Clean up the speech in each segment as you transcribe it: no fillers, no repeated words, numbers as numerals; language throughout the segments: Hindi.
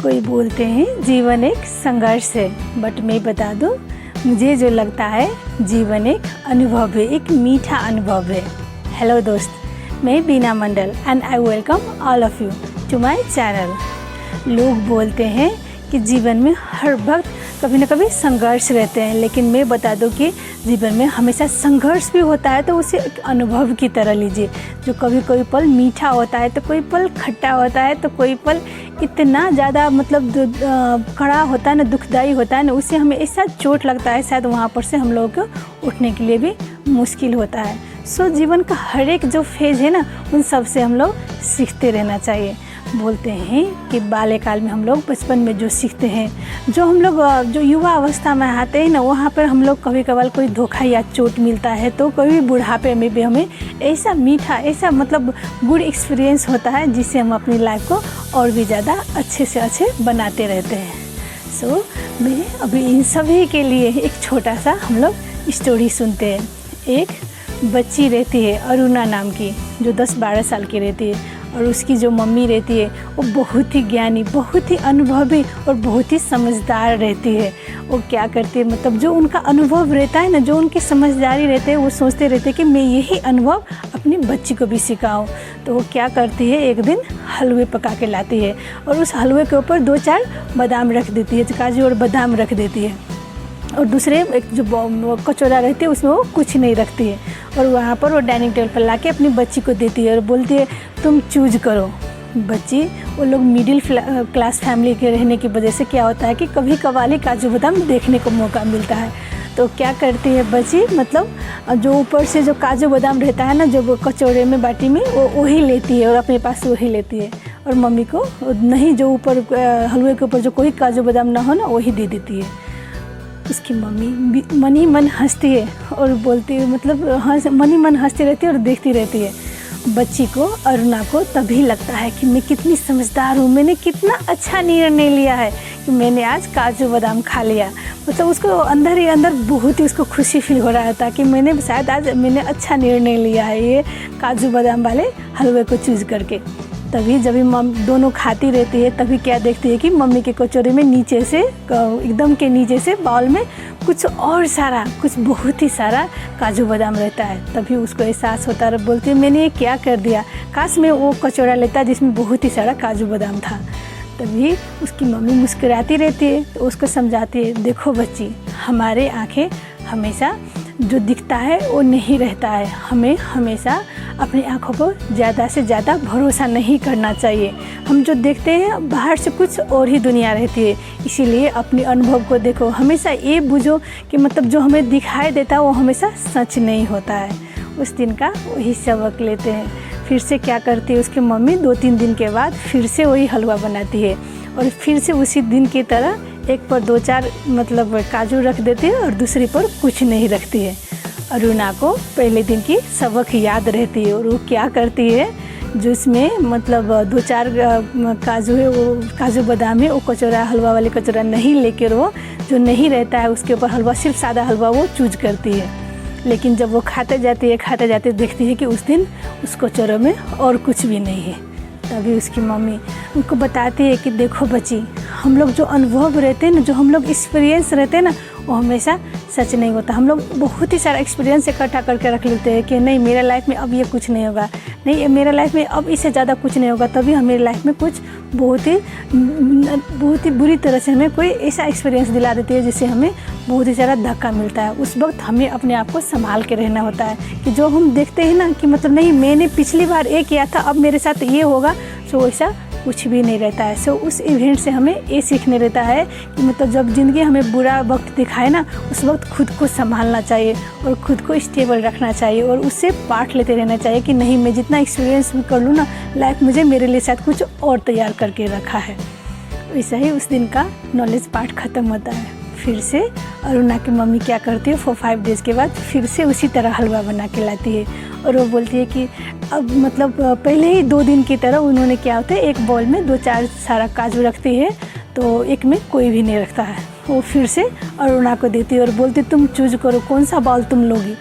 कोई बोलते हैं जीवन एक संघर्ष है, बट मैं बता दूं, मुझे जो लगता है जीवन एक अनुभव है, एक मीठा अनुभव है। हेलो दोस्त, मैं Beena Mandal and I welcome all of you to my channel. लोग बोलते हैं कि जीवन में हर वक्त कभी ना कभी संघर्ष रहते हैं, लेकिन मैं बता दूं कि जीवन में हमेशा संघर्ष भी होता है, तो उसे एक अनुभव की तरह लीजिए। जो कभी कोई पल मीठा होता है तो कोई पल खट्टा होता है, तो कोई पल इतना ज़्यादा कड़ा होता है ना, दुखदाई होता है ना, उससे हमें ऐसा चोट लगता है, शायद वहाँ पर से हम लोगों को उठने के लिए भी मुश्किल होता है। सो जीवन का हर एक जो फेज़ है ना, उन सब से हम लोग सीखते रहना चाहिए। बोलते हैं कि बाल्यकाल में हम लोग बचपन में जो सीखते हैं, जो हम लोग जो युवा अवस्था में आते हैं ना, वहाँ पर हम लोग कभी कभार कोई धोखा या चोट मिलता है, तो कभी बुढ़ापे में भी हमें ऐसा मीठा, ऐसा गुड एक्सपीरियंस होता है, जिससे हम अपनी लाइफ को और भी ज़्यादा अच्छे से अच्छे बनाते रहते हैं। सो मैं अभी इन सभी के लिए एक छोटा सा हम लोग स्टोरी सुनते हैं। एक बच्ची रहती है अरुणा नाम की, जो 10-12 साल की रहती है, और उसकी जो मम्मी रहती है वो बहुत ही ज्ञानी, बहुत ही अनुभवी और बहुत ही समझदार रहती है। वो क्या करती है, जो उनका अनुभव रहता है ना, जो उनकी समझदारी रहते हैं, वो सोचते रहते हैं कि मैं यही अनुभव अपनी बच्ची को भी सिखाऊं। तो वो क्या करती है, एक दिन हलवे पका के लाती है और उस हलवे के ऊपर 2-4 बादाम रख देती है, काजू और बादाम रख देती है, और दूसरे एक जो कचौरा रहती है उसमें वो कुछ नहीं रखती है, और वहाँ पर वो डाइनिंग टेबल पर लाके अपनी बच्ची को देती है और बोलती है तुम चूज करो। बच्ची, वो लोग मिडिल क्लास फैमिली के रहने की वजह से क्या होता है कि कभी कभार काजू बादाम देखने को मौका मिलता है, तो क्या करती है बच्ची, जो ऊपर से जो काजू बादाम रहता है ना, जो कचौड़े में बाटी में, वो वही लेती है और अपने पास वही लेती है, और मम्मी को नहीं, जो ऊपर हलवे के ऊपर जो कोई काजू बादाम ना हो ना, वही दे देती है। उसकी मम्मी मन ही मन हंसती है और बोलती है, मन ही मन हंसती रहती है और देखती रहती है। बच्ची को, अरुणा को तभी लगता है कि मैं कितनी समझदार हूँ, मैंने कितना अच्छा निर्णय लिया है कि मैंने आज काजू बादाम खा लिया। उसको अंदर ही अंदर बहुत ही उसको खुशी फील हो रहा था कि शायद आज मैंने अच्छा निर्णय लिया है, ये काजू बादाम वाले हलवे को चूज़ करके। तभी जब दोनों खाती रहती है, तभी क्या देखती है कि मम्मी के कचौरे में नीचे से, एकदम के नीचे से बाउल में कुछ बहुत ही सारा काजू बादाम रहता है। तभी उसको एहसास होता है, बोलती है मैंने ये क्या कर दिया, काश मैं वो कचौरा लेता जिसमें बहुत ही सारा काजू बादाम था। तभी उसकी मम्मी मुस्कुराती रहती है, तो उसको समझाती है, देखो बच्ची, हमारे आँखें हमेशा जो दिखता है वो नहीं रहता है, हमें हमेशा अपनी आँखों को ज़्यादा से ज़्यादा भरोसा नहीं करना चाहिए। हम जो देखते हैं बाहर से कुछ और ही दुनिया रहती है, इसीलिए अपने अनुभव को देखो, हमेशा ये बुझो कि जो हमें दिखाई देता है वो हमेशा सच नहीं होता है। उस दिन का वही सबक लेते हैं। फिर से क्या करती है उसकी मम्मी, 2-3 दिन के बाद फिर से वही हलवा बनाती है, और फिर से उसी दिन की तरह एक पर 2-4 काजू रख देती है और दूसरी पर कुछ नहीं रखती है। अरुणा को पहले दिन की सबक याद रहती है, और वो क्या करती है, जो इसमें 2-4 काजू है, वो काजू बादाम है, वो कचौरा, हलवा वाली कचौरा नहीं लेकर वो जो नहीं रहता है उसके ऊपर हलवा, सिर्फ सादा हलवा वो चूज करती है। लेकिन जब वो खाते जाते देखती है कि उस दिन उस कचौरे में और कुछ भी नहीं है। तभी उसकी मम्मी उनको बताती है कि देखो बच्ची, हम लोग जो अनुभव रहते हैं ना, जो हम लोग एक्सपीरियंस रहते हैं ना, वो हमेशा सच नहीं होता। हम लोग बहुत ही सारा एक्सपीरियंस इकट्ठा करके रख लेते हैं कि नहीं, मेरा लाइफ में अब ये कुछ नहीं होगा, नहीं मेरा लाइफ में अब इससे ज़्यादा कुछ नहीं होगा, तभी हमेरी लाइफ में कुछ बहुत ही बुरी तरह से हमें कोई ऐसा एक्सपीरियंस दिला देती है जिससे हमें बहुत ही सारा धक्का मिलता है। उस वक्त हमें अपने आप को संभाल के रहना होता है कि जो हम देखते हैं ना कि नहीं, मैंने पिछली बार ये किया था, अब मेरे साथ ये होगा, सो वैसा कुछ भी नहीं रहता है। सो उस इवेंट से हमें ये सीखने रहता है कि जब ज़िंदगी हमें बुरा वक्त दिखाए ना, उस वक्त खुद को संभालना चाहिए और खुद को स्टेबल रखना चाहिए, और उससे पाठ लेते रहना चाहिए कि नहीं, मैं जितना एक्सपीरियंस कर लूँ ना, लाइफ मुझे मेरे लिए शायद कुछ और तैयार करके रखा है। वैसा ही उस दिन का नॉलेज पार्ट ख़त्म होता है। फिर से अरुणा की मम्मी क्या करती है, 4-5 डेज़ के बाद फिर से उसी तरह हलवा बना के लाती है, और वो बोलती है कि अब पहले ही 2 दिन की तरह उन्होंने क्या होता है, एक बॉल में 2-4 सारा काजू रखती है, तो एक में कोई भी नहीं रखता है। वो फिर से अरुणा को देती है और बोलती तुम चूज करो कौन सा बॉल तुम लोगी।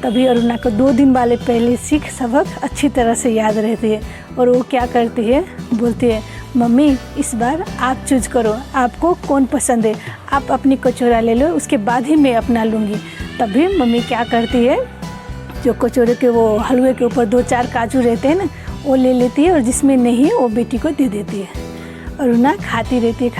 तभी अरुणा को 2 दिन वाले पहले सीख सबक अच्छी तरह से याद रहती है। और वो क्या करती है, बोलती है मम्मी इस बार आप चूज करो, आपको कौन पसंद है, आप अपनी कचौरा ले लो, उसके बाद ही मैं अपना लूँगी। तभी मम्मी क्या करती है, जो कचौरे के वो हलवे के ऊपर 2-4 काजू रहते हैं ना, वो ले लेती है और जिसमें नहीं वो बेटी को दे देती है। अरुणा खाती रहती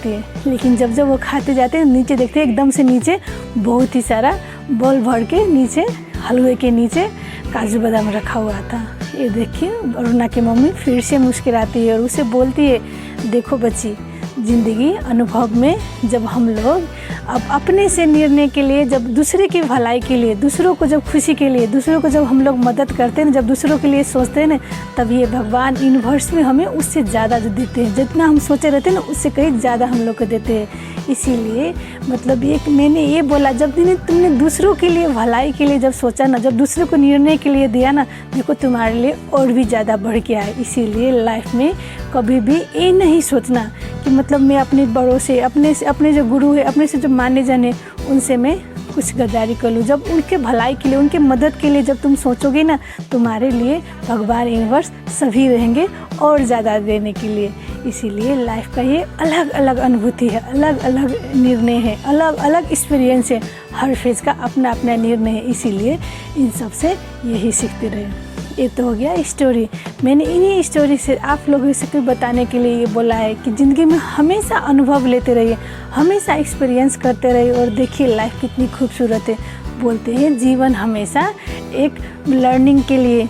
है। लेकिन जब वो खाते जाते हैं नीचे देखते हैं एकदम से नीचे बहुत ही सारा बॉल भर के नीचे हलवे के नीचे काजू बादाम रखा हुआ था। ये देखिए अरुणा की मम्मी फिर से मुस्कुराती है और उसे बोलती है देखो बच्ची, ज़िंदगी अनुभव में जब हम लोग अब अपने से निर्णय के लिए, जब दूसरे की भलाई के लिए, दूसरों को जब खुशी के लिए, दूसरों को जब हम लोग मदद करते हैं ना, जब दूसरों के लिए सोचते हैं ना, तब ये भगवान यूनिवर्स में हमें उससे ज़्यादा जो देते हैं, जितना हम सोचे रहते हैं ना उससे कहीं ज़्यादा हम लोग को देते हैं। इसीलिए मतलब ये मैंने ये बोला, जब तुमने दूसरों के लिए भलाई के लिए जब सोचा ना, जब दूसरों को निर्णय के लिए दिया ना, देखो तुम्हारे लिए और भी ज़्यादा बढ़ के आए। इसीलिए लाइफ में कभी भी ये नहीं सोचना कि मतलब मैं अपने बड़ों से, अपने जो गुरु है, अपने से जो माने जाने, उनसे मैं कुछ गद्दारी कर लूँ। जब उनके भलाई के लिए, उनके मदद के लिए जब तुम सोचोगे ना, तुम्हारे लिए भगवान यूनिवर्स सभी रहेंगे और ज़्यादा देने के लिए। इसीलिए लाइफ का ये अलग अलग अनुभूति है, अलग अलग निर्णय है, अलग अलग एक्सपीरियंस है, हर फेज़ का अपना अपना निर्णय है। इसीलिए इन सब से यही सीखते रहे। ये तो हो गया स्टोरी। मैंने इन्हीं स्टोरी से आप लोगों से कोई बताने के लिए ये बोला है कि ज़िंदगी में हमेशा अनुभव लेते रहिए, हमेशा एक्सपीरियंस करते रहिए और देखिए लाइफ कितनी खूबसूरत है। बोलते हैं जीवन हमेशा एक लर्निंग के लिए,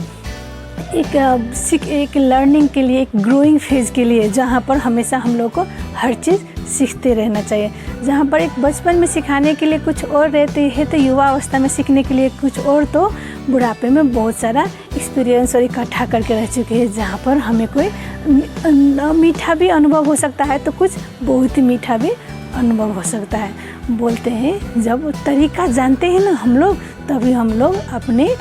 एक लर्निंग के लिए, एक ग्रोइंग फेज़ के लिए, जहाँ पर हमेशा हम लोग को हर चीज़ सीखते रहना चाहिए। जहाँ पर एक बचपन में सिखाने के लिए कुछ और रहते हैं, तो युवा अवस्था में सीखने के लिए कुछ और, तो बुढ़ापे में बहुत सारा एक्सपीरियंस और इकट्ठा करके रह चुके हैं, जहाँ पर हमें कोई मीठा भी अनुभव हो सकता है तो कुछ बहुत ही मीठा भी अनुभव हो सकता है। बोलते हैं जब तरीका जानते हैं ना हम लोग, तभी हम लोग अपने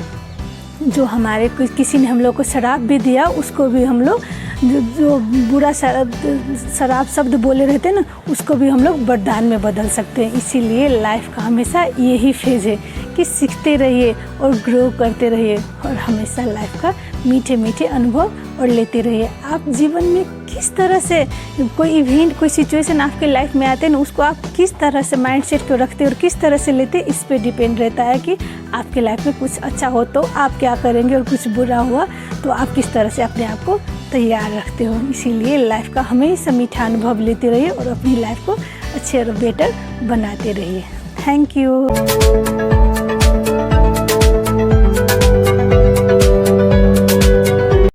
जो हमारे किसी ने हम लोग को शराब भी दिया, उसको भी हम लोग जो बुरा शराब शब्द बोले रहते हैं ना, उसको भी हम लोग वरदान में बदल सकते हैं। इसीलिए लाइफ का हमेशा यही फेज़ है कि सीखते रहिए और ग्रो करते रहिए और हमेशा लाइफ का मीठे मीठे अनुभव और लेते रहिए। आप जीवन में किस तरह से कोई इवेंट, कोई सिचुएशन आपके लाइफ में आते हैं ना, उसको आप किस तरह से माइंडसेट को रखते और किस तरह से लेते, इस पे डिपेंड रहता है कि आपके लाइफ में कुछ अच्छा हो तो आप क्या करेंगे और कुछ बुरा हुआ तो आप किस तरह से अपने आप को तैयार रखते हो। इसीलिए लाइफ का हमेशा मीठा अनुभव लेते रहिए और अपनी लाइफ को अच्छे और बेटर बनाते रहिए। Thank you.